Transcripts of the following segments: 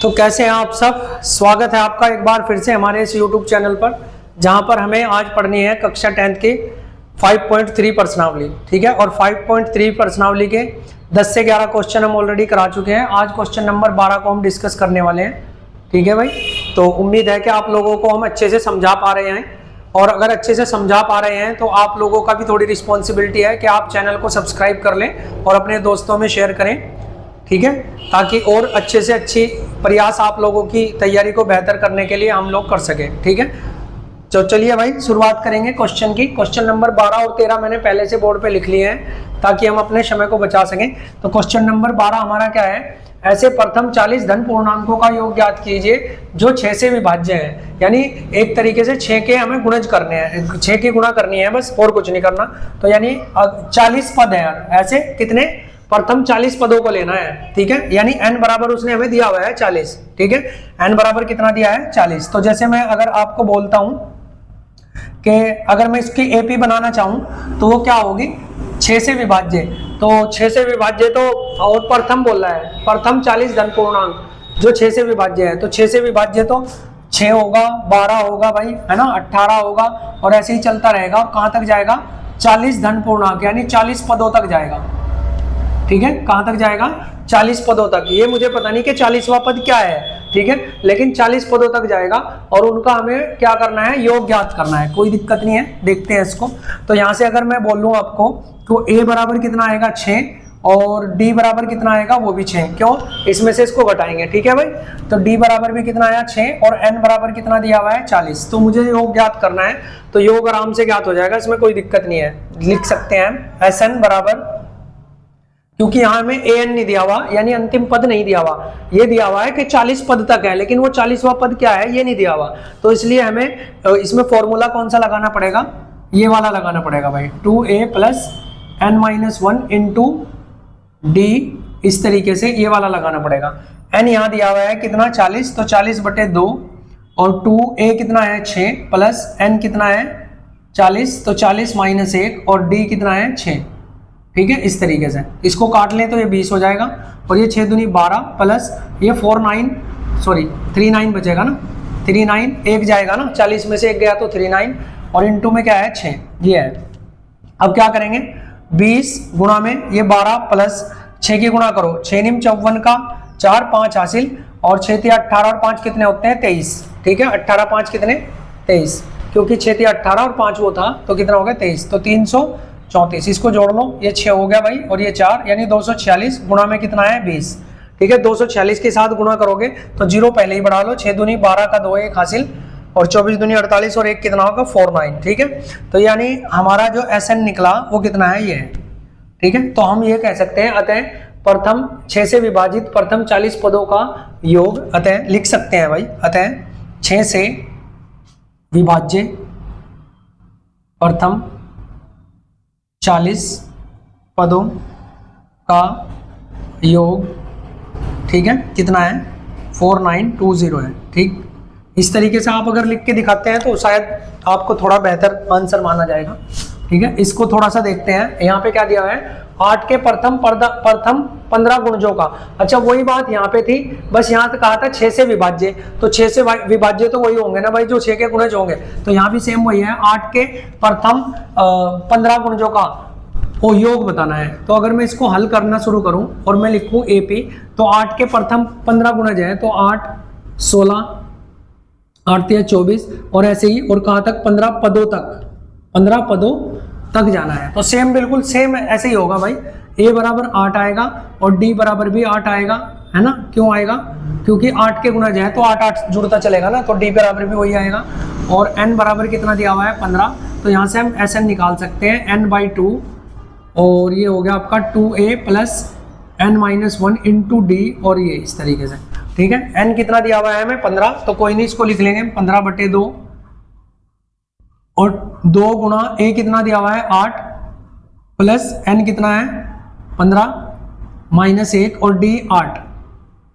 तो कैसे हैं आप सब। स्वागत है आपका एक बार फिर से हमारे इस YouTube चैनल पर, जहां पर हमें आज पढ़नी है कक्षा 10th की 5.3 प्रश्नावली। ठीक है, और 5.3 प्रश्नावली के 10 से 11 क्वेश्चन हम ऑलरेडी करा चुके हैं। आज क्वेश्चन नंबर 12 को हम डिस्कस करने वाले हैं। ठीक है भाई, तो उम्मीद है कि आप लोगों को हम अच्छे से समझा पा रहे हैं, और अगर अच्छे से समझा पा रहे हैं तो आप लोगों का भी थोड़ी रिस्पॉन्सिबिलिटी है कि आप चैनल को सब्सक्राइब कर लें और अपने दोस्तों में शेयर करें। ठीक है, ताकि और अच्छे से अच्छी प्रयास आप लोगों की तैयारी को बेहतर करने के लिए हम लोग कर सकें। ठीक है, तो चलिए भाई शुरुआत करेंगे क्वेश्चन की। क्वेश्चन नंबर 12 और 13 मैंने पहले से बोर्ड पे लिख लिए हैं ताकि हम अपने समय को बचा सकें। तो क्वेश्चन नंबर 12 हमारा क्या है, ऐसे प्रथम 40 धन पूर्णांकों का योग ज्ञात कीजिए जो 6 से विभाज्य है। यानी एक तरीके से 6 के हमें गुणज करने हैं, 6 की गुणा करनी है बस, और कुछ नहीं करना। तो यानी 40 पद है यार, ऐसे कितने प्रथम 40 पदों को लेना है। ठीक है, यानी n बराबर उसने हमें दिया हुआ है 40। ठीक है, n बराबर कितना दिया है 40। तो जैसे मैं अगर आपको बोलता हूं कि अगर मैं इसकी एपी बनाना चाहूं तो वो क्या होगी, 6 से विभाज्य। तो 6 से विभाज्य तो, और प्रथम बोल रहा है प्रथम 40 धन पूर्णांक जो 6 से विभाज्य है, तो 6 से विभाज्य तो 6 होगा, 12 होगा भाई, है ना, 18 होगा, और ऐसे ही चलता रहेगा। और कहां तक जाएगा, 40 धन पूर्णांक यानी 40 पदों तक जाएगा। ठीक है, कहां तक जाएगा, 40 पदों तक। ये मुझे पता नहीं कि 40वां पद क्या है, ठीक है, लेकिन 40 पदों तक जाएगा, और उनका हमें क्या करना है, योग ज्ञात करना है। कोई दिक्कत नहीं है, देखते हैं इसको। तो यहां से अगर मैं बोलूं आपको तो a बराबर कितना आएगा 6, और d बराबर कितना आएगा वो भी 6। क्यों, इसमें से इसको घटाएंगे। ठीक है भाई, तो d बराबर भी कितना आया 6, और n बराबर कितना दिया हुआ है 40। तो मुझे योग ज्ञात करना है, तो योग आराम से ज्ञात हो जाएगा, इसमें कोई दिक्कत नहीं है। लिख सकते हैं हम Sn बराबर, क्योंकि यहां हमें an नहीं दिया हुआ, यानी अंतिम पद नहीं दिया हुआ, ये दिया हुआ है कि 40 पद तक है, लेकिन वो 40वां पद क्या है ये नहीं दिया हुआ। तो इसलिए हमें इसमें फॉर्मूला कौन सा लगाना पड़ेगा, ये वाला लगाना पड़ेगा भाई, 2a plus n-1 into d, इस तरीके से ये वाला लगाना पड़ेगा। n यहाँ दिया हुआ है कितना 40, तो 40/2, और 2a कितना है 6, प्लस n कितना है 40, तो 40 - 1, और d कितना है 6। ठीक है, इस तरीके से इसको काट लें तो ये 20 हो जाएगा, और ये 6 दूनी 12, प्लस ये 39 बचेगा ना, 39 एक जाएगा ना, 40 में से एक गया तो 39, और इंटू में क्या है 6, ये है। अब क्या करेंगे, 20 गुणा में ये 12 प्लस 6 की गुणा करो, 6 निम 54 का 4, 5 हासिल, और 6 × 18 और 5 कितने होते हैं 23। ठीक है, 18 5 कितने 23, क्योंकि 6 × 18 और 5 वो था, तो कितना हो गया 23, तो 334। इसको जोड़ लो, ये 6 हो गया भाई, और ये 4, यानी 246 गुणा में कितना है 20। ठीक है, 246 के साथ गुणा करोगे तो 0 पहले ही बढ़ा लो, 6 दूनी 12 का 2 1 हासिल, और 24 दूनी 48, और 1 कितना होगा 49। ठीक है, तो यानी हमारा जो Sn निकला वो कितना है, ये है। ठीक है, तो हम ये कह सकते हैं अतः प्रथम 6 से विभाजित प्रथम 40 पदों का योग, अतः लिख सकते हैं भाई, अतः 6 से विभाज्य प्रथम 40 पदों का योग, ठीक है, कितना है 4920 है। ठीक, इस तरीके से आप अगर लिख के दिखाते हैं तो शायद आपको थोड़ा बेहतर आंसर माना जाएगा। ठीक है, इसको थोड़ा सा देखते हैं। यहाँ पे क्या दिया है, 8 के प्रथम 15 गुणजों का। अच्छा, वही बात यहाँ पे थी, बस यहाँ तक कहा था 6 से विभाज्य, तो 6 से विभाज्य तो वही होंगे ना भाई जो 6 के गुणज होंगे, तो यहाँ भी सेम वही है, 8 के प्रथम 15 गुणजों का वो योग बताना है। तो अगर मैं इसको हल करना शुरू करूं और मैं लिखूं AP, तो 8 के प्रथम 15 गुणज है, तो 8 16, 8 × 24, और ऐसे ही, और कहाँ तक 15 पदों तक जाना है। तो सेम, बिल्कुल सेम ऐसे ही होगा भाई। A बराबर 8 आएगा, और D बराबर भी 8 आएगा, है ना। क्यों आएगा, क्योंकि 8 के गुणज है तो 8 8 जुड़ता चलेगा ना, तो D बराबर भी वही आएगा। और n बराबर कितना दिया हुआ है 15, तो यहाँ से हम Sn निकाल सकते हैं n/2, और ये हो गया आपका 2a plus n-1 into d, और ये इस तरीके से। ठीक है, n कितना दिया हुआ है हमें 15, तो कोई नहीं, इसको लिख लेंगे 15/2, और 2 गुणा a कितना दिया हुआ है 8, प्लस n कितना है 15 - 1, और d 8।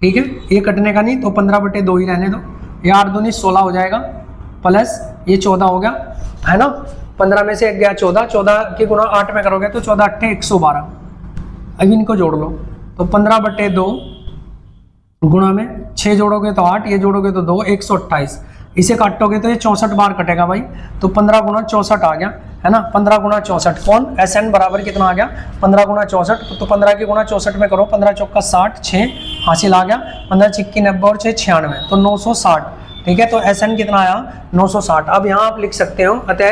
ठीक है, ये कटने का नहीं, तो 15/2 ही रहने दो, ये 8 दूनी 16 हो जाएगा, प्लस ये 14 हो गया, है ना। 15 में से 1 गया 14, 14 की गुणा 8 में करोगे तो 14 × 8 = 112। अब इनको जोड़ लो, तो 15/2 गुणा में 6 जोड़ोगे तो 8, ये जोड़ोगे तो 2, 128। इसे काटोगे तो ये 64 बार कटेगा भाई, तो 15 गुणा 64 आ गया, है ना। 15 गुणा 64 कौन Sn बराबर कितना आ गया 15 गुणा 64, तो 15 की गुणा 64 में करो, 15 चौका 60, 6 हासिल आ गया, 15 छिक्की 90 और 6 96, तो 960। ठीक है, तो Sn कितना आया 960। अब यहाँ आप लिख सकते हो अतः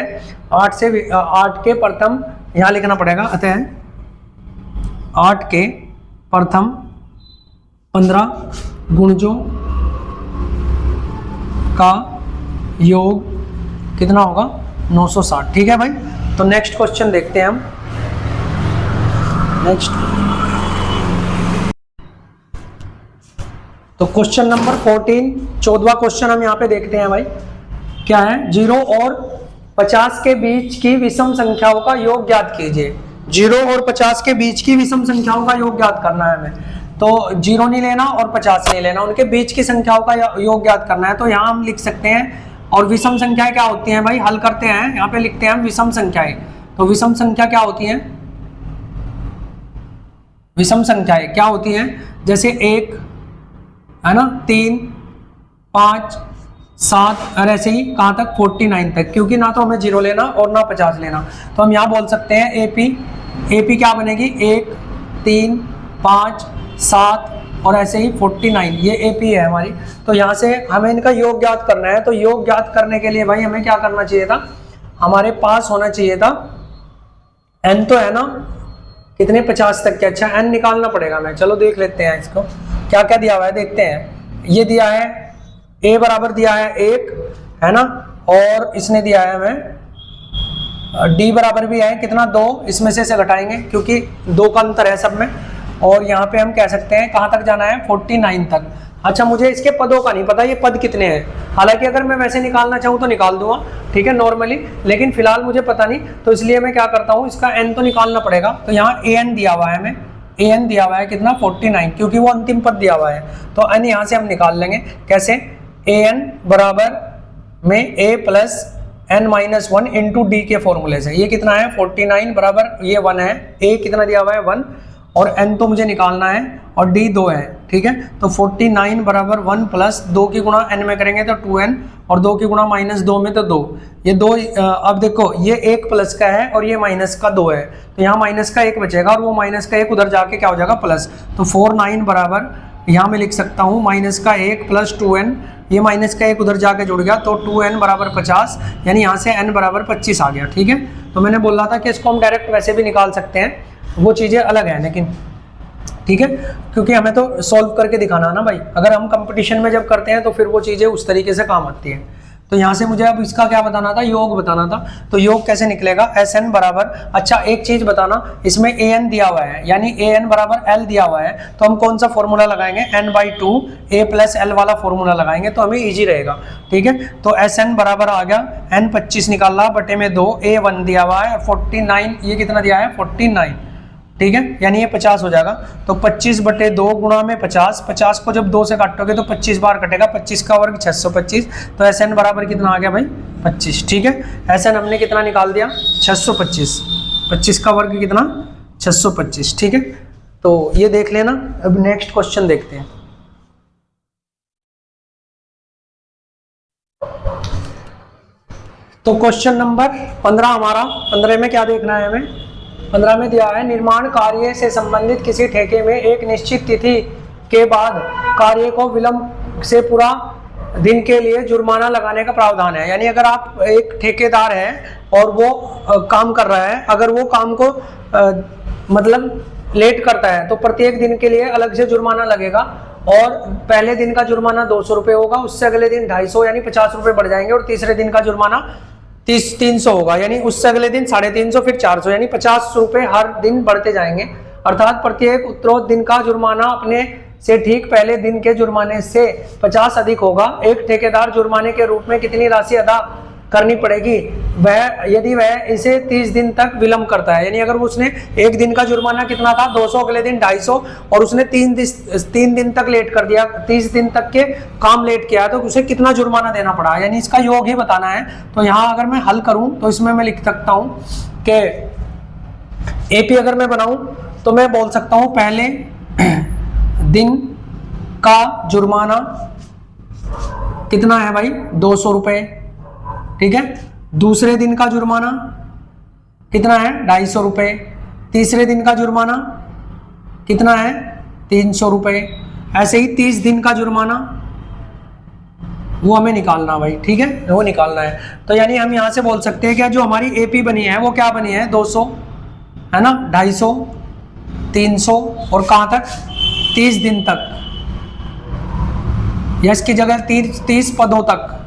8 के प्रथम, यहाँ लिखना पड़ेगा अतः 8 के प्रथम 15 गुणजों का योग कितना होगा 960। ठीक है भाई, तो नेक्स्ट क्वेश्चन देखते हैं हम। नेक्स्ट तो क्वेश्चन नंबर 14, 14वां क्वेश्चन हम यहाँ पे देखते हैं भाई। क्या है, 0 और 50 के बीच की विषम संख्याओं का योग ज्ञात कीजिए। 0 और 50 के बीच की विषम संख्याओं का योग ज्ञात करना है हमें। तो 0 नहीं लेना और 50 नहीं लेना, उनके बीच की संख्याओं का योग ज्ञात करना है। तो यहाँ हम लिख सकते हैं, और विषम संख्याएं क्या होती हैं भाई, हल करते हैं। यहाँ पे लिखते हैं हम विषम संख्याएं। तो विषम संख्या क्या होती हैं, विषम संख्याएं क्या होती हैं, जैसे 1 है ना, 3, 5, 7 और ऐसे ही कहाँ तक 49 तक, क्योंकि ना तो हमें 0 लेना और ना 50 लेना। तो हम यहाँ बोल सकते हैं एपी क्या बनेगी, 1, 3, 5, 7 और ऐसे ही 49, ये एपी है हमारी। तो यहाँ से हमें इनका योग ज्ञात करना है। तो योग ज्ञात करने के लिए भाई हमें क्या करना चाहिए था, हमारे पास होना चाहिए था n, तो है ना कितने 50 तक के, अच्छा n निकालना पड़ेगा हमें। चलो देख लेते हैं इसको क्या क्या दिया हुआ है, देखते हैं। ये दिया है a बराबर दिया है 1, है ना, और इसने दिया है हमें d बराबर भी है कितना 2, इसमें से घटाएंगे क्योंकि 2 का अंतर है सब में। और यहाँ पे हम कह सकते हैं कहाँ तक जाना है 49 तक। अच्छा मुझे इसके पदों का नहीं पता ये पद कितने हैं, हालांकि अगर मैं वैसे निकालना चाहूँ तो निकाल दूंगा, ठीक है नॉर्मली, लेकिन फिलहाल मुझे पता नहीं, तो इसलिए मैं क्या करता हूँ, इसका n तो निकालना पड़ेगा। तो यहाँ an दिया हुआ है हमें, an दिया हुआ है कितना 49, क्योंकि वो अंतिम पद दिया हुआ है। तो n यहाँ से हम निकाल लेंगे, कैसे, an बराबर में a plus n-1 into D के फॉर्मूले से। ये कितना है 49 बराबर ये 1 है, a कितना दिया हुआ है 1, और n तो मुझे निकालना है, और d 2 है। ठीक है, तो 49 बराबर 1 प्लस 2 की गुणा n में करेंगे तो 2n, और 2 की गुणा माइनस 2 में तो 2। ये 2 अब देखो ये 1 प्लस का है और ये माइनस का 2 है, तो यहाँ माइनस का 1 बचेगा और वो माइनस का 1 उधर जाके क्या हो जाएगा प्लस। तो 49 बराबर यहाँ मैं लिख सकता हूँ माइनस का 1 प्लस 2n, ये माइनस का 1 उधर जाके जुड़ गया, तो 2n बराबर 50, यानी यहाँ से n बराबर 25 आ गया। ठीक है, तो मैंने बोला था कि इसको हम डायरेक्ट वैसे भी निकाल सकते हैं, वो चीज़ें अलग हैं, लेकिन ठीक है, क्योंकि हमें तो सॉल्व करके दिखाना है ना भाई। अगर हम कंपटीशन में जब करते हैं तो फिर वो चीज़ें उस तरीके से काम आती हैं। तो यहाँ से मुझे अब इसका क्या बताना था, योग बताना था। तो योग कैसे निकलेगा, Sn बराबर, अच्छा एक चीज़ बताना, इसमें An दिया हुआ है, यानी An बराबर L दिया हुआ है, तो हम कौन सा फॉर्मूला लगाएंगे, n/2 a प्लस L वाला फॉर्मूला लगाएंगे, तो हमें ईजी रहेगा। ठीक है, तो Sn बराबर आ गया n 25 निकाला बटे में 2, a 1 दिया हुआ है 49, ये कितना दिया है 49। ठीक है, यानी ये 50 हो जाएगा। तो 25 बटे 2 गुणा में 50, 50 को जब 2 से काटोगे तो 25 बार कटेगा, 25 का वर्ग 625, तो Sn बराबर कितना आ गया भाई 25। ठीक है, Sn हमने कितना निकाल दिया 625, 25 का वर्ग कितना 625। ठीक है, तो ये देख लेना। अब नेक्स्ट क्वेश्चन देखते हैं। तो क्वेश्चन नंबर 15 हमारा, 15 में क्या देखना है हमें, 15 में दिया है निर्माण कार्य से संबंधित किसी ठेके में एक निश्चित तिथि के बाद कार्य को विलंब से पूरा दिन के लिए जुर्माना लगाने का प्रावधान है। यानी अगर आप एक ठेकेदार है और वो काम कर रहा है, अगर वो काम को मतलब लेट करता है तो प्रत्येक दिन के लिए अलग से जुर्माना लगेगा, और पहले दिन का जुर्माना 200 रुपये होगा, उससे अगले दिन 250 यानी 50 रुपये बढ़ जाएंगे, और तीसरे दिन का जुर्माना 300 होगा, यानी उससे अगले दिन 350, फिर 400, यानी 50 रुपये हर दिन बढ़ते जाएंगे। अर्थात प्रत्येक उत्तरोत्तर दिन का जुर्माना अपने से ठीक पहले दिन के जुर्माने से 50 अधिक होगा। एक ठेकेदार जुर्माने के रूप में कितनी राशि अदा करनी पड़ेगी, वह यदि वह इसे 30 दिन तक विलंब करता है। यानी अगर उसने एक दिन का जुर्माना कितना था 200, अगले दिन 250, और उसने 3 दिन तक लेट कर दिया, 30 दिन तक के काम लेट किया, तो उसे कितना जुर्माना देना पड़ा, यानी इसका योग ही बताना है। तो यहाँ अगर मैं हल करूँ तो इसमें मैं लिख सकता हूँ कि एपी अगर मैं बनाऊँ तो मैं बोल सकता हूँ पहले दिन का जुर्माना कितना है भाई 200 रुपये, ठीक है। दूसरे दिन का जुर्माना कितना है 250 रुपये। तीसरे दिन का जुर्माना कितना है 300 रुपये। ऐसे ही 30 दिन का जुर्माना वो हमें निकालना भाई, ठीक है, वो निकालना है। तो यानी हम यहाँ से बोल सकते हैं कि जो हमारी एपी बनी है वो क्या बनी है 200 है ना, 250, 300 और कहाँ तक 30 दिन तक, या इसकी जगह 30 पदों तक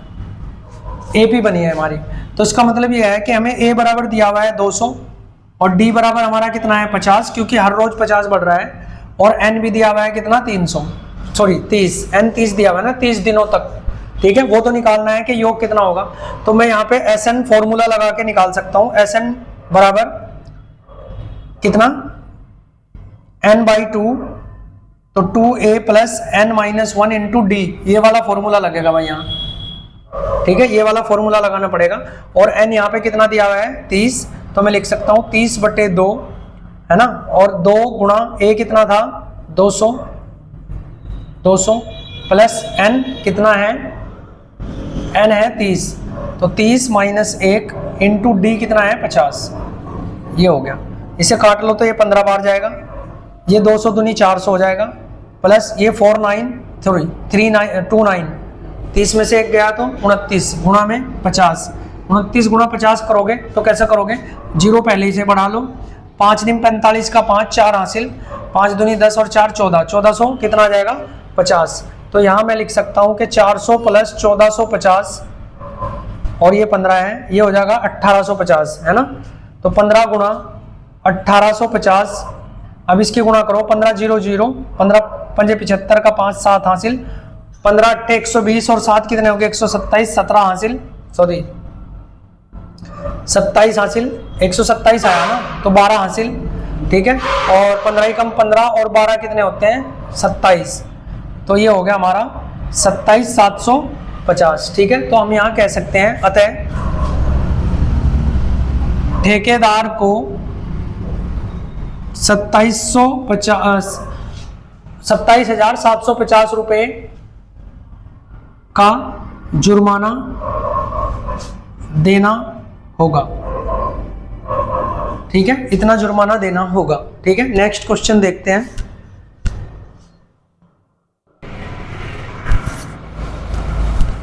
एपी बनी है हमारी। तो इसका मतलब ये है कि हमें ए बराबर दिया हुआ है 200 और डी बराबर हमारा कितना है 50, क्योंकि हर रोज 50 बढ़ रहा है, और एन भी दिया हुआ है कितना 300, सॉरी 30, एन 30 दिया हुआ है ना 30 दिनों तक, ठीक है। वो तो निकालना है कि योग कितना होगा। तो मैं यहाँ पे एस एन फॉर्मूला लगा के निकाल सकता हूँ। एस एन बराबर कितना n/2, तो 2a plus n-1 into D, ये वाला फॉर्मूला लगेगा भाई यहाँ, ठीक है, ये वाला फॉर्मूला लगाना पड़ेगा। और n यहाँ पे कितना दिया हुआ है 30, तो मैं लिख सकता हूँ 30/2 है ना, और 2 गुणा a कितना था 200 प्लस n कितना है, n है 30, तो 30 - 1 इंटू डी कितना है 50, ये हो गया। इसे काट लो तो ये 15 बार जाएगा, ये 200 दूनी 400 हो जाएगा, प्लस ये 29, 30 में से एक गया तो 29 गुणा में 50, 29 गुणा 50 करोगे तो कैसा करोगे, जीरो पहले ही से बढ़ा लो, 5 दिन 45 का 5, 4 हासिल, 5 दूनी 10 और 4 14, 1400 कितना आ जाएगा 50। तो यहाँ मैं लिख सकता हूँ कि 400 प्लस 1450 और ये 15 है, ये हो जाएगा 1850 है ना। तो 15 गुणा 1850, अब इसकी गुणा करो, 15 0 0, 15 5 75 का 5 7 हासिल, 15 8 120 और 7 कितने हो गए 127, 17 हासिल, सॉरी 27 हासिल, 127 आया ना, तो 12 हासिल, ठीक है। और 15 ही कम 15 और 12 कितने होते हैं 27, तो ये हो गया हमारा 27750, ठीक है। तो हम यहाँ कह सकते हैं अतः ठेकेदार को 27,750 रुपये का जुर्माना देना होगा, ठीक है, इतना जुर्माना देना होगा, ठीक है। नेक्स्ट क्वेश्चन देखते हैं।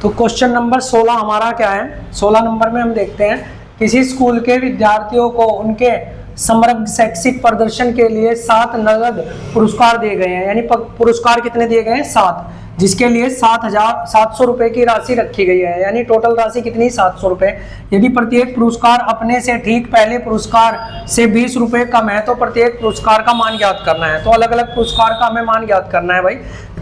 तो क्वेश्चन नंबर 16 हमारा क्या है, 16 नंबर में हम देखते हैं किसी स्कूल के विद्यार्थियों को उनके समग्र शैक्षिक प्रदर्शन के लिए 7 नगद पुरस्कार दिए गए हैं, यानी पुरस्कार कितने दिए गए हैं 7, जिसके लिए 7,700 रुपए की राशि रखी गई है, यानी टोटल राशि कितनी 700 रुपए। यदि प्रत्येक पुरस्कार अपने से ठीक पहले पुरस्कार से 20 रुपए कम है तो प्रत्येक पुरस्कार का मान ज्ञात करना है। तो अलग अलग पुरस्कार का हमें मान ज्ञात करना है भाई।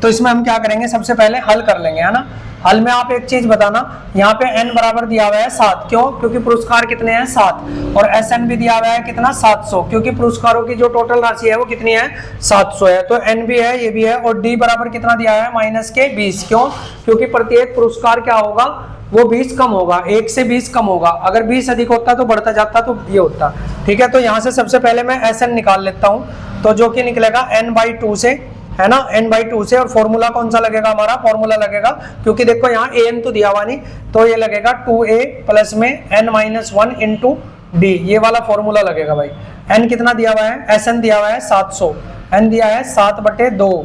तो इसमें हम क्या करेंगे, सबसे पहले हल कर लेंगे, है ना। हल में आप एक चीज बताना, यहाँ पे n बराबर दिया हुआ है 7, क्यों, क्योंकि पुरस्कार कितने हैं 7, और SN भी दिया हुआ है कितना 700, क्योंकि पुरस्कारों की जो टोटल राशि है वो कितनी है 700 है। तो n भी है, ये भी है, और d बराबर कितना दिया है -20, क्यों, क्योंकि प्रत्येक पुरस्कार क्या होगा वो 20 कम होगा, 1 से 20 कम होगा, अगर 20 अधिक होता तो बढ़ता जाता तो ये होता, ठीक है। तो यहाँ से सबसे पहले मैं SN निकाल लेता हूँ, तो जो कि निकलेगा n/2 से, है ना, n/2 से। और फॉर्मूला कौन सा लगेगा हमारा, फॉर्मूला लगेगा, क्योंकि देखो यहाँ an तो दिया हुआ नहीं, तो ये लगेगा 2a प्लस में n-1 इंटू डी, ये वाला फॉर्मूला लगेगा भाई। n कितना दिया हुआ है, SN दिया हुआ है 700, n दिया है 7/2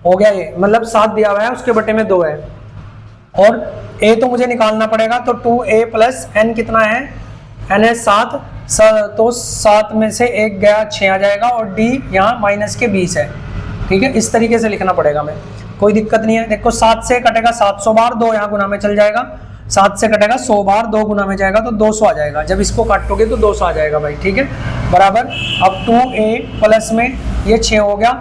हो गया, ये मतलब 7 दिया हुआ है उसके बटे में 2 है, और a तो मुझे निकालना पड़ेगा, तो 2a प्लस n कितना है, n है 7, तो 7 में से 1 गया 6 आ जाएगा, और d यहाँ -20 है, ठीक है। इस तरीके से लिखना पड़ेगा मैं, कोई दिक्कत नहीं है। देखो 7 से कटेगा 700 बार, 2 यहाँ गुना में चल जाएगा, 7 से कटेगा 100 बार, 2 गुना में जाएगा तो 200 आ जाएगा, जब इसको काटोगे तो 200 आ जाएगा भाई, ठीक है, बराबर। अब 2a प्लस में ये 6 हो गया,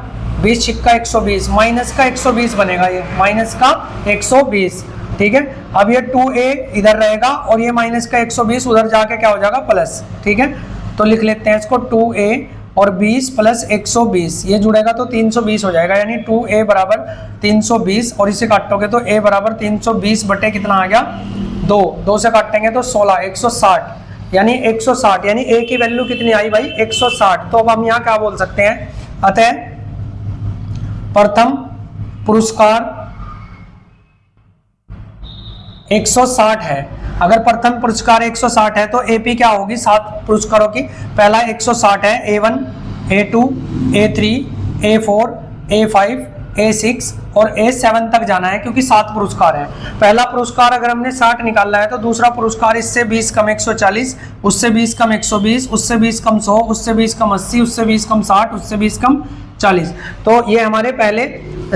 20 छिक्का 120, माइनस का 120 बनेगा, ये माइनस का 120, ठीक है। अब ये 2a इधर रहेगा और ये माइनस का 120 उधर जाके क्या हो जाएगा प्लस, ठीक है। तो लिख लेते हैं इसको 2a और 20 प्लस 120, ये जुड़ेगा तो 320 हो जाएगा, यानी 2a बराबर 320, और इसे काटोगे तो a बराबर 320 बटे कितना आ गया 2 से काटेंगे तो 16, 160, यानी 160, यानी a की वैल्यू कितनी आई भाई 160। तो अब हम यहाँ क्या बोल सकते हैं, अतः प्रथम पुरस्कार 160 है, अगर प्रथम पुरस्कार 160 है तो एपी क्या होगी 7 पुरस्कारों की। पहला 160 है, A1, A2, A3, A4, A5, A6 और A7 तक जाना है क्योंकि 7 पुरस्कार है। पहला पुरस्कार अगर हमने 60 निकालना है तो दूसरा पुरस्कार इससे 20 कम 140, उससे 20 कम 120, उससे 20 कम 100, उससे 20 कम 80, उससे 20 कम 60, उससे 20 कम 40। तो ये हमारे पहले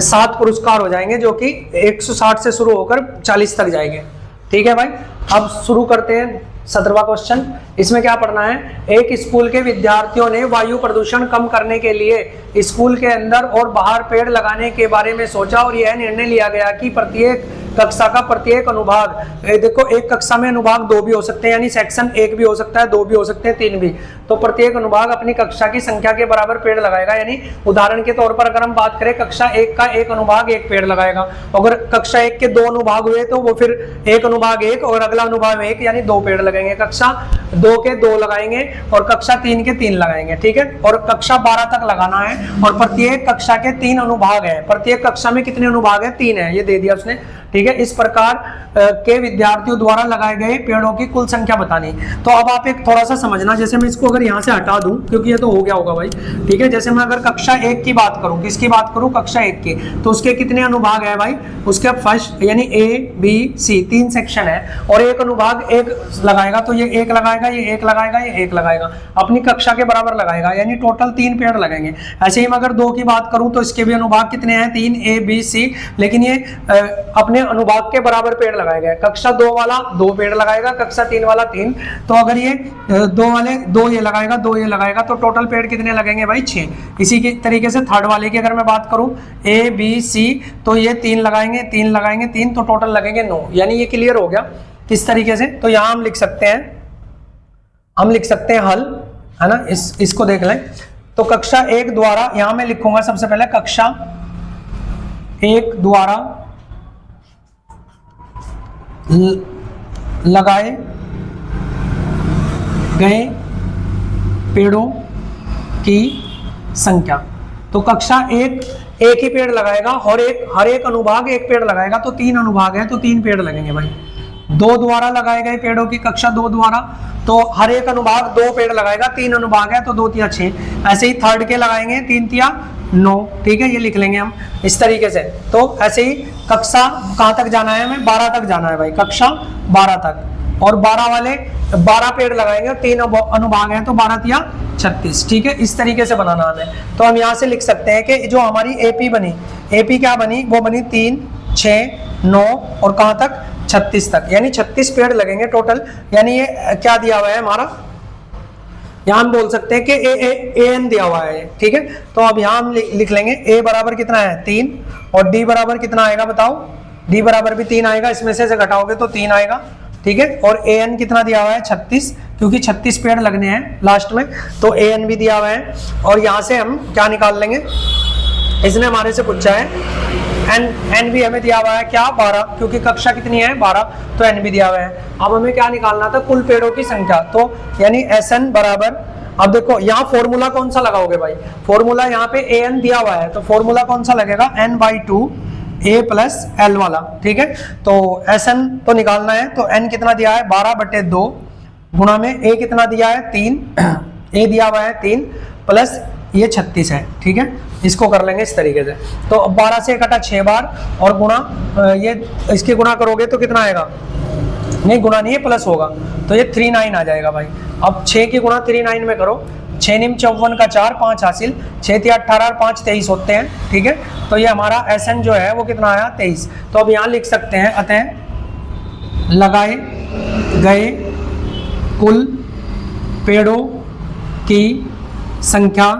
7 पुरस्कार हो जाएंगे जो कि 160 से शुरू होकर 40 तक जाएंगे। ठीक है भाई, अब शुरू करते हैं 17वां क्वेश्चन। इसमें क्या पढ़ना है, एक स्कूल के विद्यार्थियों ने वायु प्रदूषण कम करने के लिए स्कूल के अंदर और बाहर पेड़ लगाने के बारे में सोचा और यह निर्णय लिया गया कि प्रत्येक कक्षा का प्रत्येक अनुभाग, देखो एक कक्षा में अनुभाग 2 भी हो सकते हैं, यानी सेक्शन 1 भी हो सकता है, 2 भी हो सकते हैं, 3 भी। तो प्रत्येक अनुभाग अपनी कक्षा की संख्या के बराबर पेड़ लगाएगा। यानी उदाहरण के तौर पर अगर हम बात करें कक्षा 1 का एक अनुभाग 1 पेड़ लगाएगा, अगर कक्षा 1 के 2 अनुभाग हुए तो वो फिर एक अनुभाग 1 और अगला अनुभाग 1 यानी 2 पेड़ लगेंगे। कक्षा 2 के 2 लगाएंगे और कक्षा 3 के 3 लगाएंगे। ठीक है, और कक्षा 12 तक लगाना है और प्रत्येक कक्षा के 3 अनुभाग है। प्रत्येक कक्षा में कितने अनुभाग है, 3 है, ये दे दिया उसने। ठीक है, इस प्रकार के विद्यार्थियों द्वारा लगाए गए पेड़ों की कुल संख्या बतानी। तो अब आप एक थोड़ा सा समझना, जैसे मैं इसको अगर यहाँ से हटा दूं क्योंकि ये तो हो गया होगा भाई। ठीक है, जैसे मैं अगर कक्षा 1 की बात करूं, किसकी बात करूं, कक्षा 1 की, तो उसके कितने अनुभाग है भाई, उसके फर्स्ट यानी A, B, C 3 सेक्शन है और एक अनुभाग 1 लगाएगा तो ये 1 लगाएगा, ये 1 लगाएगा, ये 1 लगाएगा, अपनी कक्षा के बराबर लगाएगा, यानी टोटल 3 पेड़ लगेंगे। ऐसे ही मैं अगर 2 की बात करूं तो इसके भी अनुभाग कितने हैं, 3, A, B, C, लेकिन ये अपने अनुभाग के बराबर पेड़ लगाएगा। कक्षा 2 वाला 2 पेड़ लगाएगा, कक्षा 3 वाला 3। तो अगर ये 2 वाले 2 ये लगाएगा, 2 ये लगाएगा, तो टोटल पेड़ कितने लगेंगे भाई, 6। इसी के तरीके से थर्ड वाले की अगर मैं बात करूं A, B, C, तो ये 3 लगाएंगे, 3 लगाएंगे, 3, तो टोटल लगेंगे 9। यानी ये क्लियर हो गया किस तरीके से। तो यहां हम लिख सकते हैं हल, है ना, इसको देख लें। तो कक्षा 1 द्वारा, यहां मैं लिखूंगा सबसे पहले कक्षा 1 द्वारा लगाए गए पेड़ों की संख्या। तो कक्षा 1 एक ही पेड़ लगाएगा और हर एक अनुभाग 1 पेड़ लगाएगा, तो 3 अनुभाग है तो 3 पेड़ लगेंगे भाई। 2 द्वारा लगाए गए पेड़ों की, कक्षा 2 द्वारा, तो हर एक अनुभाग 2 पेड़ लगाएगा, 3 अनुभाग है तो 2 तिया 6। ऐसे ही थर्ड के लगाएंगे 3 तिया 9। ठीक है, ये लिख लेंगे हम इस तरीके से। तो ऐसे ही कक्षा कहाँ तक जाना है, हमें 12 तक जाना है भाई, कक्षा 12 तक, और 12 वाले 12 पेड़ लगाएंगे और 3 अनुभाग हैं तो 12 तिया 36। ठीक है, इस तरीके से बनाना हमें। तो हम यहाँ से लिख सकते हैं कि जो हमारी एपी बनी, एपी क्या बनी, वो बनी 3, 6, 9 और कहाँ तक, 36 तक, यानी 36 पेड़ लगेंगे टोटल। यानी ये क्या दिया हुआ है हमारा, यहाँ हम बोल सकते हैं कि एन दिया हुआ है। ठीक है, तो अब यहाँ हम लिख लेंगे ए बराबर कितना है 3 और डी बराबर कितना आएगा बताओ, डी बराबर भी 3 आएगा, इसमें से घटाओगे तो 3 आएगा। ठीक है, और ए एन कितना दिया हुआ है 36, क्योंकि 36 पेड़ लगने हैं लास्ट में, तो ए एन भी दिया हुआ है। और यहाँ से हम क्या निकाल लेंगे, इसने हमारे से पूछा है एन भी हमें दिया हुआ है क्या, 12, क्योंकि कक्षा कितनी है 12, तो एन भी दिया हुआ है। अब हमें क्या निकालना था, कुल पेड़ों की संख्या। तो यानी एस एन बराबर, अब देखो यहाँ फॉर्मूला कौन सा लगाओगे भाई, फॉर्मूला यहाँ पे ए एन दिया हुआ है तो फॉर्मूला कौन सा लगेगा, n/2 a प्लस एल वाला। ठीक है, तो एस एन तो निकालना है, तो एन कितना दिया है 12/2 गुणा में ए कितना दिया है 3, ए दिया हुआ है 3 प्लस ये 36 है। ठीक है, इसको कर लेंगे इस तरीके से। तो 12 से कटा 6 बार और गुणा, ये इसके गुणा करोगे तो कितना आएगा, नहीं गुणा नहीं है प्लस होगा, तो ये 39 आ जाएगा भाई। अब 6 की गुणा 39 में करो, 6 निम 54 का 4, 5 हासिल, 6 तिया 18 और 5 23 होते हैं। ठीक है, तो ये हमारा एस एन जो है वो कितना आया 23। तो अब यहाँ लिख सकते हैं अतः लगाए गए कुल पेड़ों की संख्या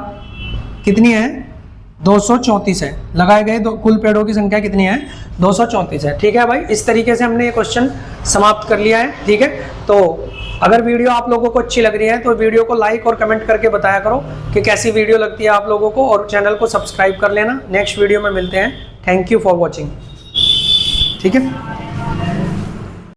कितनी है 234 है। लगाए गए कुल पेड़ों की संख्या कितनी है 234 है। ठीक है भाई, इस तरीके से हमने ये क्वेश्चन समाप्त कर लिया है। ठीक है, तो अगर वीडियो आप लोगों को अच्छी लग रही है तो वीडियो को लाइक और कमेंट करके बताया करो कि कैसी वीडियो लगती है आप लोगों को, और चैनल को सब्सक्राइब कर लेना। नेक्स्ट वीडियो में मिलते हैं। Thank you for watching. ठीक है।